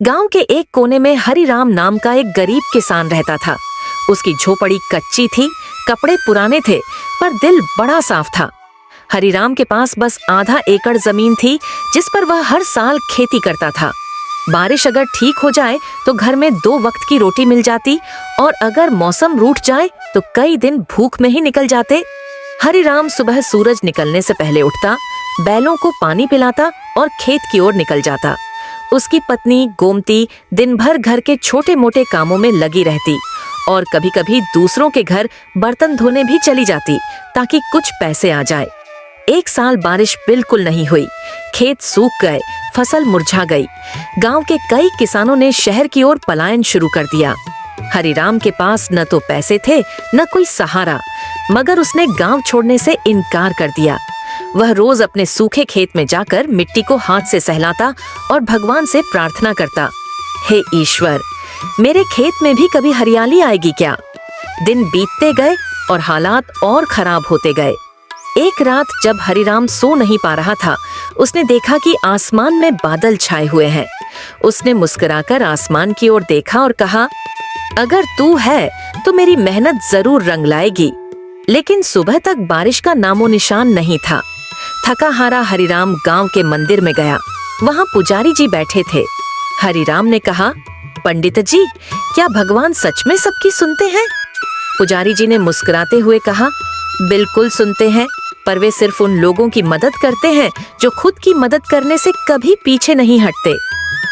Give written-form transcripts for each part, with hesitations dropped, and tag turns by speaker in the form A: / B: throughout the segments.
A: गांव के एक कोने में हरिराम नाम का एक गरीब किसान रहता था। उसकी झोपड़ी कच्ची थी, कपड़े पुराने थे, पर दिल बड़ा साफ था। हरिराम के पास बस आधा एकड़ जमीन थी, जिस पर वह हर साल खेती करता था। बारिश अगर ठीक हो जाए तो घर में 2 वक्त की रोटी मिल जाती, और अगर मौसम रूठ जाए तो कई दिन भूख में ही निकल जाते। हरिराम सुबह सूरज निकलने से पहले उठता, बैलों को पानी पिलाता और खेत की ओर निकल जाता। उसकी पत्नी गोमती दिन भर घर के छोटे मोटे कामों में लगी रहती और कभी कभी दूसरों के घर बर्तन धोने भी चली जाती, ताकि कुछ पैसे आ जाए। एक साल बारिश बिल्कुल नहीं हुई, खेत सूख गए, फसल मुरझा गई। गांव के कई किसानों ने शहर की ओर पलायन शुरू कर दिया। हरिराम के पास न तो पैसे थे, न कोई सहारा, मगर उसने गांव छोड़ने से इनकार कर दिया। वह रोज अपने सूखे खेत में जाकर मिट्टी को हाथ से सहलाता और भगवान से प्रार्थना करता, हे ईश्वर, मेरे खेत में भी कभी हरियाली आएगी क्या? दिन बीतते गए और हालात और खराब होते गए। एक रात जब हरिराम सो नहीं पा रहा था, उसने देखा कि आसमान में बादल छाए हुए हैं। उसने मुस्कुराकर आसमान की ओर देखा और कहा, अगर तू है तो मेरी मेहनत जरूर रंग लाएगी। लेकिन सुबह तक बारिश का नामो निशान नहीं था। थका हारा हरिराम गांव के मंदिर में गया। वहां पुजारी जी बैठे थे। हरिराम ने कहा, पंडित जी, क्या भगवान सच में सबकी सुनते हैं? पुजारी जी ने मुस्कुराते हुए कहा, बिल्कुल सुनते हैं, पर वे सिर्फ उन लोगों की मदद करते हैं जो खुद की मदद करने से कभी पीछे नहीं हटते।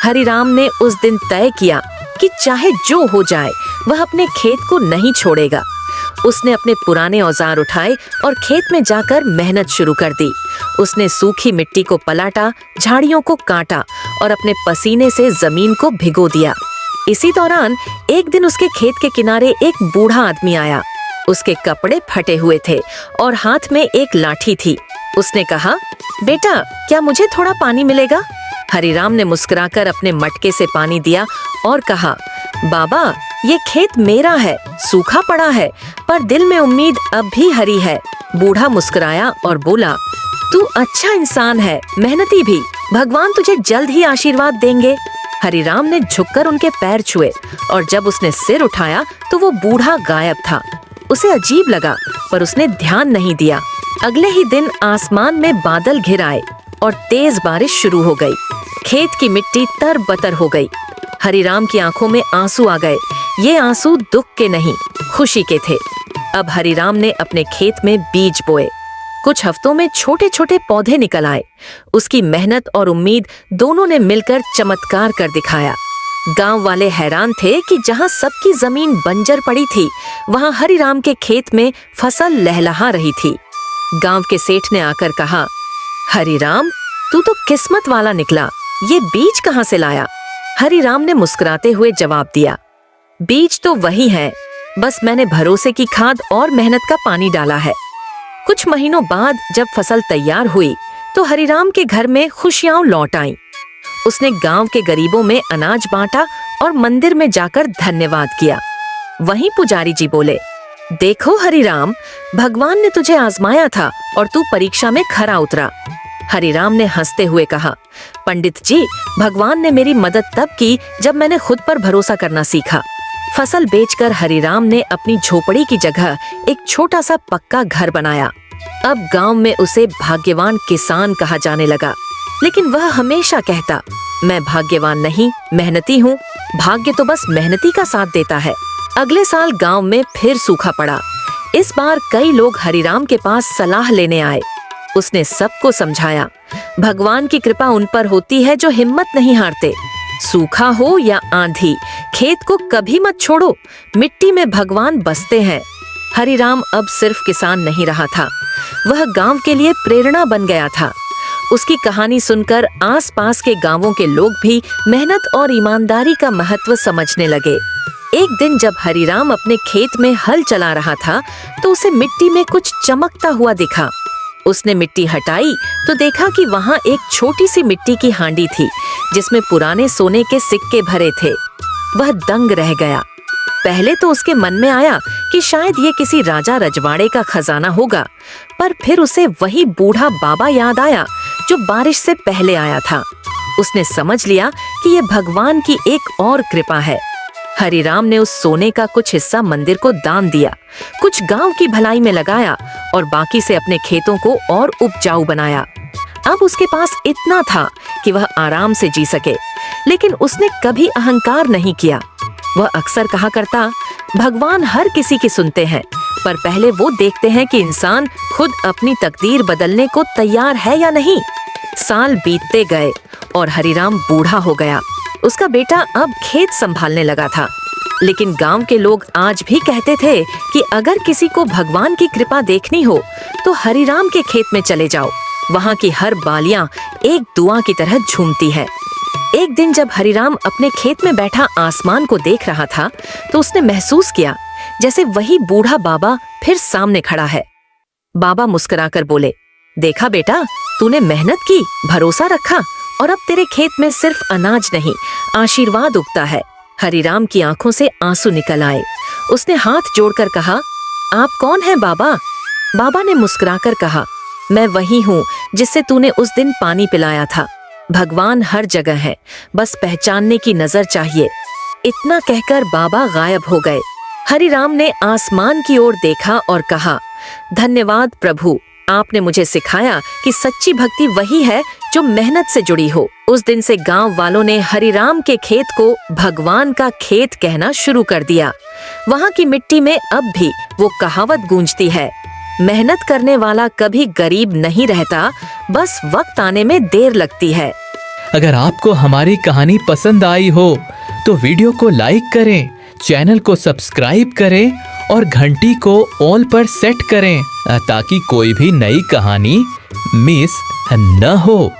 A: हरिराम ने उस दिन तय किया कि चाहे जो हो जाए वह अपने खेत को नहीं छोड़ेगा। उसने अपने पुराने औजार उठाए और खेत में जाकर मेहनत शुरू कर दी। उसने सूखी मिट्टी को पलाटा, झाड़ियों को काटा और अपने पसीने से जमीन को भिगो दिया। इसी दौरान एक दिन उसके खेत के किनारे एक बूढ़ा आदमी आया। उसके कपड़े फटे हुए थे और हाथ में एक लाठी थी। उसने कहा, बेटा, क्या मुझे थोड़ा पानी मिलेगा? हरिराम ने मुस्कुराकर अपने मटके से पानी दिया और कहा, बाबा, ये खेत मेरा है, सूखा पड़ा है, पर दिल में उम्मीद अब भी हरी है। बूढ़ा मुस्कुराया और बोला, तू अच्छा इंसान है, मेहनती भी, भगवान तुझे जल्द ही आशीर्वाद देंगे। हरिराम ने झुककर उनके पैर छुए और जब उसने सिर उठाया तो वो बूढ़ा गायब था। उसे अजीब लगा, पर उसने ध्यान नहीं दिया। अगले ही दिन आसमान में बादल घिर आए और तेज बारिश शुरू हो गई। खेत की मिट्टी तरबतर हो गई। हरिराम की आंखों में आंसू आ गए। ये आंसू दुख के नहीं, खुशी के थे। अब हरिराम ने अपने खेत में बीज बोए। कुछ हफ्तों में छोटे छोटे पौधे निकल आए। उसकी मेहनत और उम्मीद दोनों ने मिलकर चमत्कार कर दिखाया। गांव वाले हैरान थे कि जहां सबकी जमीन बंजर पड़ी थी, वहां हरिराम के खेत में फसल लहलहा रही थी। गांव के सेठ ने आकर कहा, हरिराम, तू तो किस्मत वाला निकला, ये बीज कहां से लाया? हरिराम ने मुस्कुराते हुए जवाब दिया, बीज तो वही है, बस मैंने भरोसे की खाद और मेहनत का पानी डाला है। कुछ महीनों बाद जब फसल तैयार हुई तो हरिराम के घर में खुशियां लौट आईं। उसने गांव के गरीबों में अनाज बांटा और मंदिर में जाकर धन्यवाद किया। वहीं पुजारी जी बोले, देखो हरिराम, भगवान ने तुझे आजमाया था और तू परीक्षा में खरा उतरा। हरिराम ने हंसते हुए कहा, पंडित जी, भगवान ने मेरी मदद तब की जब मैंने खुद पर भरोसा करना सीखा। फसल बेचकर हरिराम ने अपनी झोपड़ी की जगह एक छोटा सा पक्का घर बनाया। अब गांव में उसे भाग्यवान किसान कहा जाने लगा। लेकिन वह हमेशा कहता, मैं भाग्यवान नहीं, मेहनती हूँ। भाग्य तो बस मेहनती का साथ देता है। अगले साल गांव में फिर सूखा पड़ा। इस बार कई लोग हरिराम के पास सलाह लेने आए। उसने सबको समझाया, भगवान की कृपा उन पर होती है जो हिम्मत नहीं हारते। सूखा हो या आंधी, खेत को कभी मत छोड़ो, मिट्टी में भगवान बसते हैं। हरिराम अब सिर्फ किसान नहीं रहा था, वह गांव के लिए प्रेरणा बन गया था। उसकी कहानी सुनकर आसपास के गांवों के लोग भी मेहनत और ईमानदारी का महत्व समझने लगे। एक दिन जब हरिराम अपने खेत में हल चला रहा था तो उसे मिट्टी में कुछ चमकता हुआ दिखा। उसने मिट्टी हटाई तो देखा कि वहां एक छोटी सी मिट्टी की हांडी थी जिसमें पुराने सोने के सिक्के भरे थे। वह दंग रह गया। पहले तो उसके मन में आया कि शायद ये किसी राजा रजवाड़े का खजाना होगा, पर फिर उसे वही बूढ़ा बाबा याद आया जो बारिश से पहले आया था। उसने समझ लिया कि ये भगवान की एक और कृपा है। हरिराम ने उस सोने का कुछ हिस्सा मंदिर को दान दिया, कुछ गांव की भलाई में लगाया और बाकी से अपने खेतों को और उपजाऊ बनाया। अब उसके पास इतना था कि वह आराम से जी सके, लेकिन उसने कभी अहंकार नहीं किया। वह अक्सर कहा करता, भगवान हर किसी की सुनते हैं, पर पहले वो देखते हैं कि इंसान खुद अपनी तकदीर बदलने को तैयार है या नहीं। साल बीतते गए और हरिराम बूढ़ा हो गया। उसका बेटा अब खेत संभालने लगा था, लेकिन गांव के लोग आज भी कहते थे कि अगर किसी को भगवान की कृपा देखनी हो तो हरिराम के खेत में चले जाओ। वहाँ की हर बालियां एक दुआ की तरह झूमती है। एक दिन जब हरिराम अपने खेत में बैठा आसमान को देख रहा था, तो उसने महसूस किया जैसे वही बूढ़ा बाबा फिर सामने खड़ा है। बाबा मुस्कुराकर बोले, देखा बेटा, तूने मेहनत की, भरोसा रखा और अब तेरे खेत में सिर्फ अनाज नहीं, आशीर्वाद उगता है। हरिराम की आंखों से आंसू निकल आए। उसने हाथ जोड़कर कहा, आप कौन हैं बाबा? बाबा ने मुस्कुराकर कहा, मैं वही हूँ जिससे तूने उस दिन पानी पिलाया था। भगवान हर जगह है, बस पहचानने की नजर चाहिए। इतना कहकर बाबा गायब हो गए। हरिराम ने आसमान की ओर देखा और कहा, धन्यवाद प्रभु, आपने मुझे सिखाया कि सच्ची भक्ति वही है जो मेहनत से जुड़ी हो। उस दिन से गांव वालों ने हरिराम के खेत को भगवान का खेत कहना शुरू कर दिया। वहाँ की मिट्टी में अब भी वो कहावत गूंजती है, मेहनत करने वाला कभी गरीब नहीं रहता, बस वक्त आने में देर लगती है।
B: अगर आपको हमारी कहानी पसंद आई हो तो वीडियो को लाइक करें, चैनल को सब्सक्राइब करें और घंटी को ऑल पर सेट करें ताकि कोई भी नई कहानी मिस न हो।